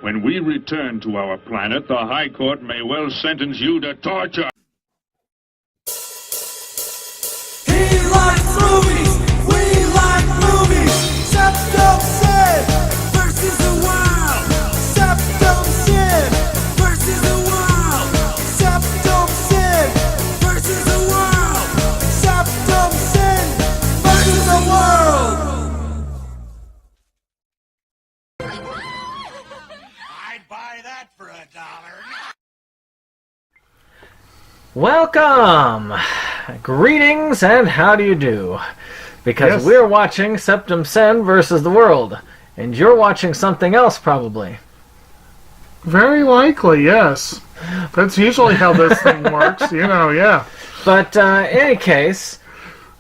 When we return to our planet, the High Court may well sentence you to torture. He likes movies, we like movies. SeptumSin versus the world. SeptumSin versus the world. SeptumSin versus the world. SeptumSin versus the world. I'd buy that for $1. Welcome! Greetings and how do you do? Because we're watching SeptumSin versus the world, and you're watching something else probably. Very likely, yes. That's usually how this thing works, yeah. But in any case,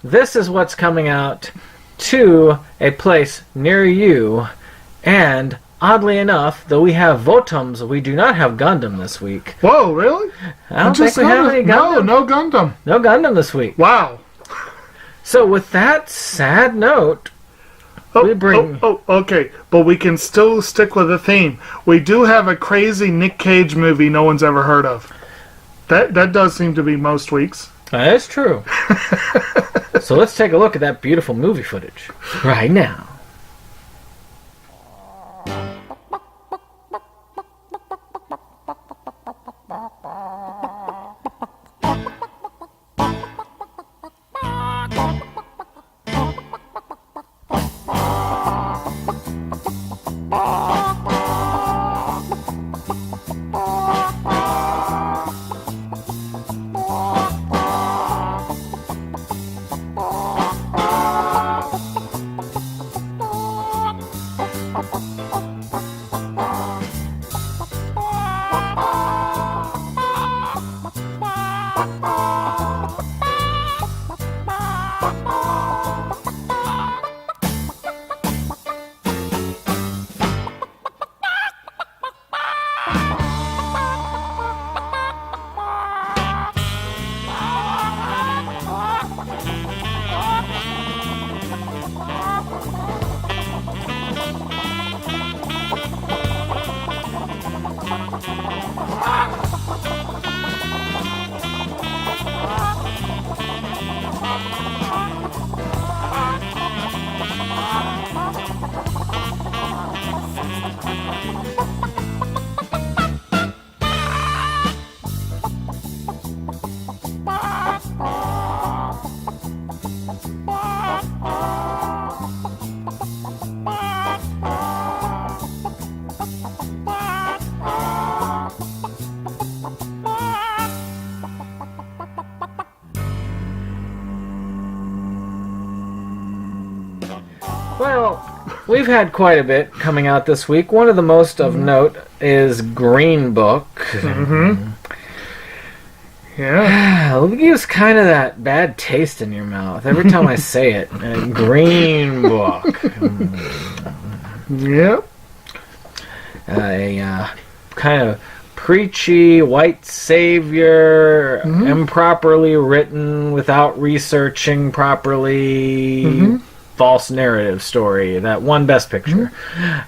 this is what's coming out to a place near you, and oddly enough, though we have Votums, we do not have Gundam this week. Whoa, really? I don't think we have any Gundam. No Gundam. No Gundam this week. Wow. So with that sad note, we bring... Okay, but we can still stick with the theme. We do have a crazy Nick Cage movie no one's ever heard of. That does seem to be most weeks. That is true. So let's take a look at that beautiful movie footage right now. Well, we've had quite a bit coming out this week. One of the most of note is Green Book. Mm-hmm. Yeah. It gives kind of that bad taste in your mouth every time I say it. Green Book. Yep. A kind of preachy white savior, improperly written, without researching properly, false narrative story. That won Best Picture.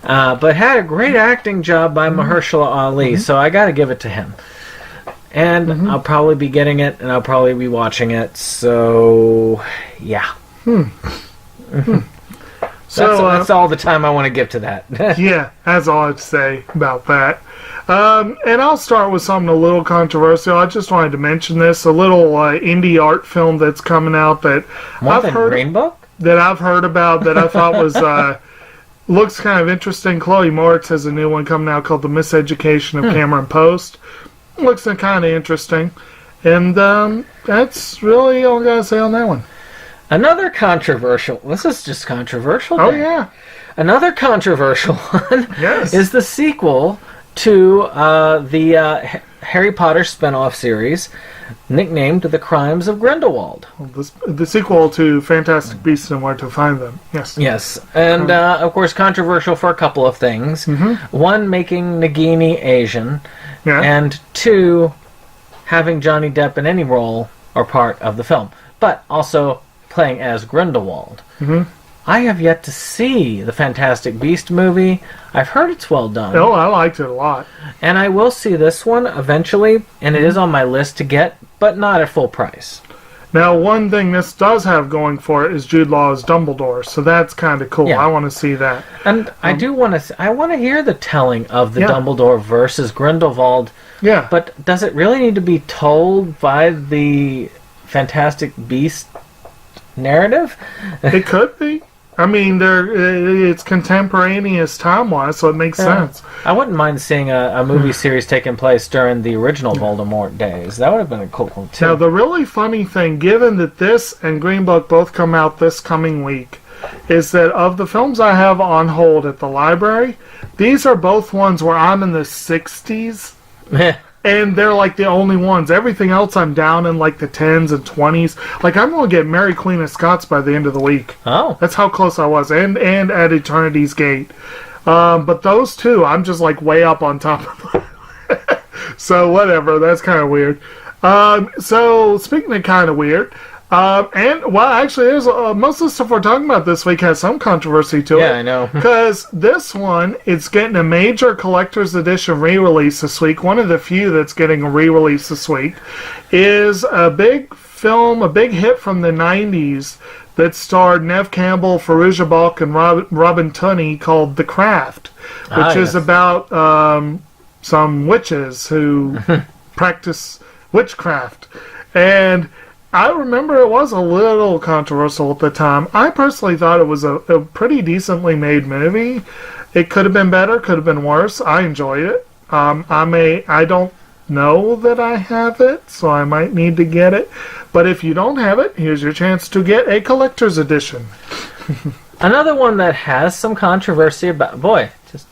But had a great acting job by Mahershala Ali, so I got to give it to him. And I'll probably be getting it, and I'll probably be watching it, so yeah. So that's all the time I want to give to that. Yeah, that's all I'd say about that. And I'll start with something a little controversial. I just wanted to mention this, a little indie art film that's coming out that More than Green Book? That I've heard about that I thought was looks kind of interesting. Chloe Moritz has a new one coming out called The Miseducation of Cameron Post. Looks kind of interesting. And that's really all I got to say on that one. Another controversial... This is just controversial. Oh, yeah. Another controversial one Yes. is the sequel to the Harry Potter spin-off series nicknamed The Crimes of Grindelwald. The sequel to Fantastic Beasts and Where to Find Them. Yes. Yes. And, of course, controversial for a couple of things. One, making Nagini Asian. Yeah. And two, having Johnny Depp in any role or part of the film. But also playing as Grindelwald. I have yet to see the Fantastic Beast movie. I've heard it's well done. Oh, I liked it a lot. And I will see this one eventually, and it is on my list to get, but not at full price. Now, one thing this does have going for it is Jude Law as Dumbledore, so that's kind of cool. Yeah. I want to see that. And I do want to. I want to hear the telling of the Yeah. Dumbledore versus Grindelwald. Yeah. But does it really need to be told by the Fantastic Beast narrative? It could be. I mean, it's contemporaneous time-wise, so it makes sense. I wouldn't mind seeing a movie series taking place during the original Voldemort days. That would have been a cool one, too. Now, the really funny thing, given that this and Green Book both come out this coming week, is that of the films I have on hold at the library, these are both ones where I'm in the 60s. And they're like the only ones. Everything else I'm down in like the 10s and 20s. Like I'm going to get Mary Queen of Scots by the end of the week. Oh. That's how close I was. And at Eternity's Gate. But those two, I'm just like way up on top of. So whatever. That's kind of weird. So speaking of kind of weird. Actually, there's most of the stuff we're talking about this week has some controversy to it. Yeah, I know. Because this one, it's getting a major collector's edition re-release this week. One of the few that's getting a re-release this week is a big film, a big hit from the 90s that starred Neve Campbell, Fairuza Balk, and Robin Tunney called The Craft, which is about some witches who practice witchcraft. And I remember it was a little controversial at the time. I personally thought it was a pretty decently made movie. It could have been better, could have been worse. I enjoyed it. I don't know that I have it, so I might need to get it. But if you don't have it, here's your chance to get a collector's edition. Another one that has some controversy about... Boy, just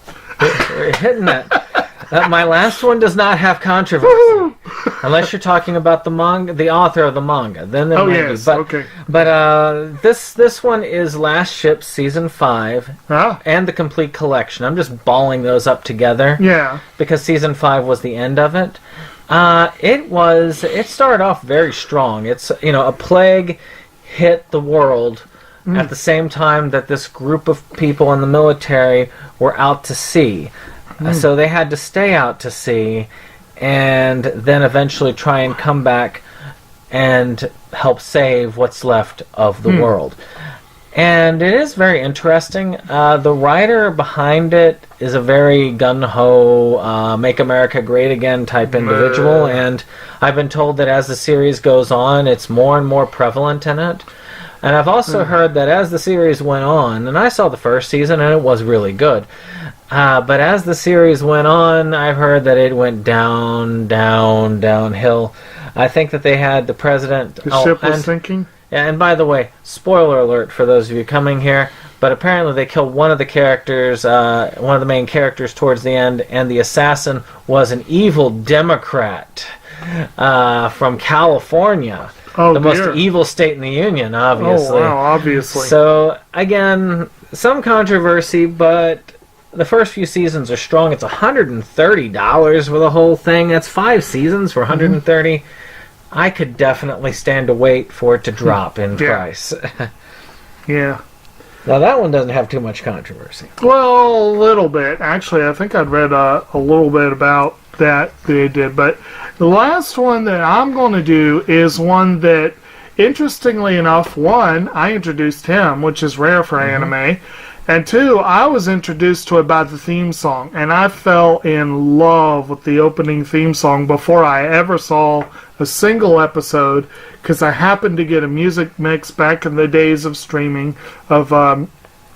hitting that. My last one does not have controversy. Woo-hoo! Unless you're talking about the author of the manga. Then there might be. Okay. But this one is Last Ship Season 5 and the complete collection. I'm just balling those up together. Yeah. Because Season 5 was the end of it. It started off very strong. It's, a plague hit the world at the same time that this group of people in the military were out to sea. So they had to stay out to sea and then eventually try and come back and help save what's left of the world. And it is very interesting. The writer behind it is a very gung-ho, make America great again type individual. And I've been told that as the series goes on, it's more and more prevalent in it. And I've also heard that as the series went on, and I saw the first season and it was really good, but as the series went on, I've heard that it went downhill. I think that they had the president... The ship was sinking? Yeah, and by the way, spoiler alert for those of you coming here, but apparently they killed one of the characters, one of the main characters towards the end, and the assassin was an evil Democrat from California. Oh, the most evil state in the Union, obviously. Oh, wow, obviously. So, again, some controversy, but the first few seasons are strong. It's $130 for the whole thing. That's 5 seasons for $130. I could definitely stand to wait for it to drop in price. Yeah. Now, that one doesn't have too much controversy. Well, a little bit. Actually, I think I'd read a little bit about that they did. But the last one that I'm going to do is one that, interestingly enough, one, I introduced him, which is rare for anime. And two, I was introduced to it by the theme song. And I fell in love with the opening theme song before I ever saw a single episode, because I happened to get a music mix back in the days of streaming, of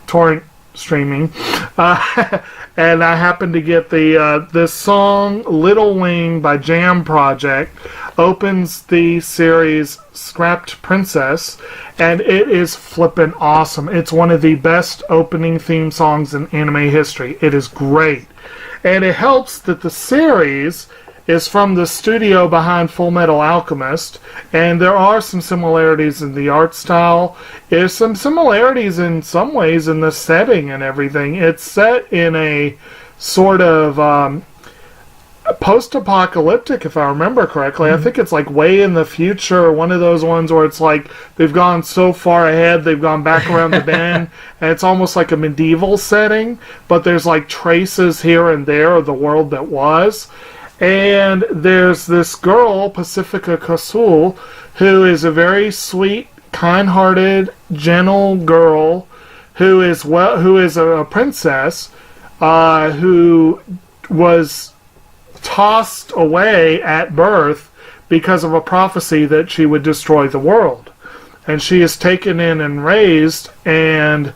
torrent streaming, and I happened to get this song "Little Wing" by Jam Project. Opens the series Scrapped Princess, and it is flippin' awesome. It's one of the best opening theme songs in anime history. It is great, and it helps that the series is from the studio behind Full Metal Alchemist, and there are some similarities in the art style. There's some similarities in some ways in the setting and everything. It's set in a sort of post-apocalyptic, if I remember correctly. I think it's like way in the future, one of those ones where it's like they've gone so far ahead, they've gone back around the bend, and it's almost like a medieval setting, but there's like traces here and there of the world that was. And there's this girl, Pacifica Casul, who is a very sweet, kind-hearted, gentle girl who is a princess who was tossed away at birth because of a prophecy that she would destroy the world. And she is taken in and raised, and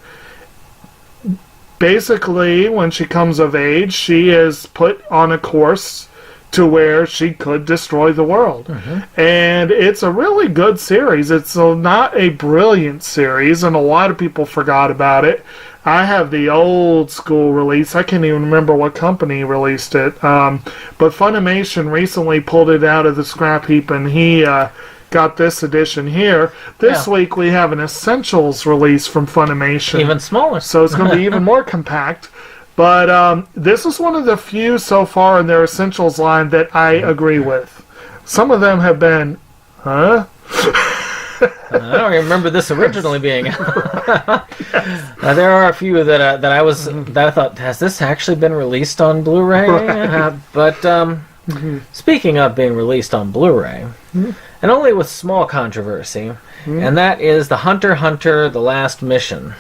basically when she comes of age, she is put on a course to where she could destroy the world. And it's a really good series. It's not a brilliant series, and a lot of people forgot about it. I have the old school release. I can't even remember what company released it. But Funimation recently pulled it out of the scrap heap, and he got this edition here. This week we have an Essentials release from Funimation. Even smaller. So it's going to be even more compact. But this is one of the few so far in their Essentials line that I agree with. Some of them have been, huh? I don't remember this originally being. There are a few that I thought, has this actually been released on Blu-ray? But speaking of being released on Blu-ray, and only with small controversy, and that is the Hunter x Hunter: The Last Mission.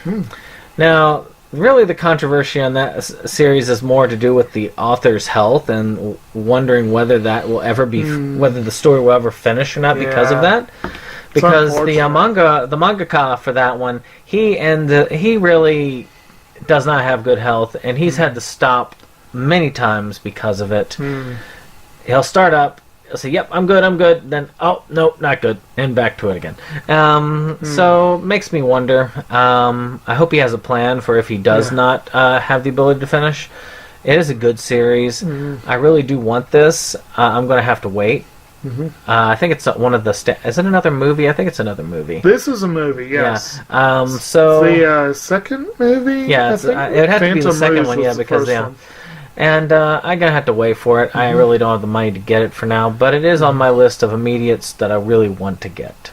Now, really, the controversy on that series is more to do with the author's health and wondering whether that will ever be, whether the story will ever finish or not because of that. Because the mangaka for that one, he really does not have good health, and he's had to stop many times because of it. He'll start up, he'll say, "Yep, I'm good," then, "Oh, nope, not good," and back to it again. So, makes me wonder. I hope he has a plan for if he does not have the ability to finish. It is a good series. I really do want this. I'm going to have to wait. I think it's one of the... is it another movie? I think it's another movie. This is a movie, yes. Yeah. So... the second movie? Yeah, it would have to be the second one, because... And I'm going to have to wait for it. I really don't have the money to get it for now, but it is on my list of immediates that I really want to get.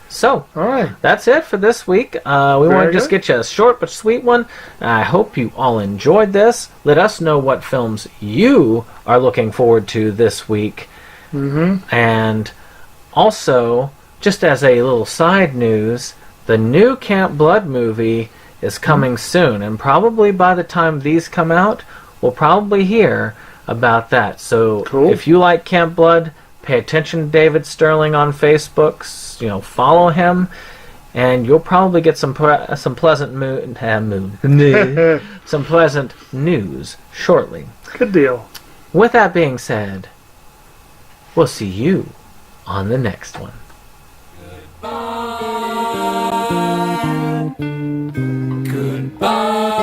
So, all right, that's it for this week. We want to just get you a short but sweet one. I hope you all enjoyed this. Let us know what films you are looking forward to this week. And also, just as a little side news, the new Camp Blood movie is coming soon, and probably by the time these come out, we'll probably hear about that. So if you like Camp Blood, pay attention to David Sterling on Facebook. Follow him, and you'll probably get some pleasant some pleasant news shortly. Good deal. With that being said, we'll see you on the next one. Goodbye.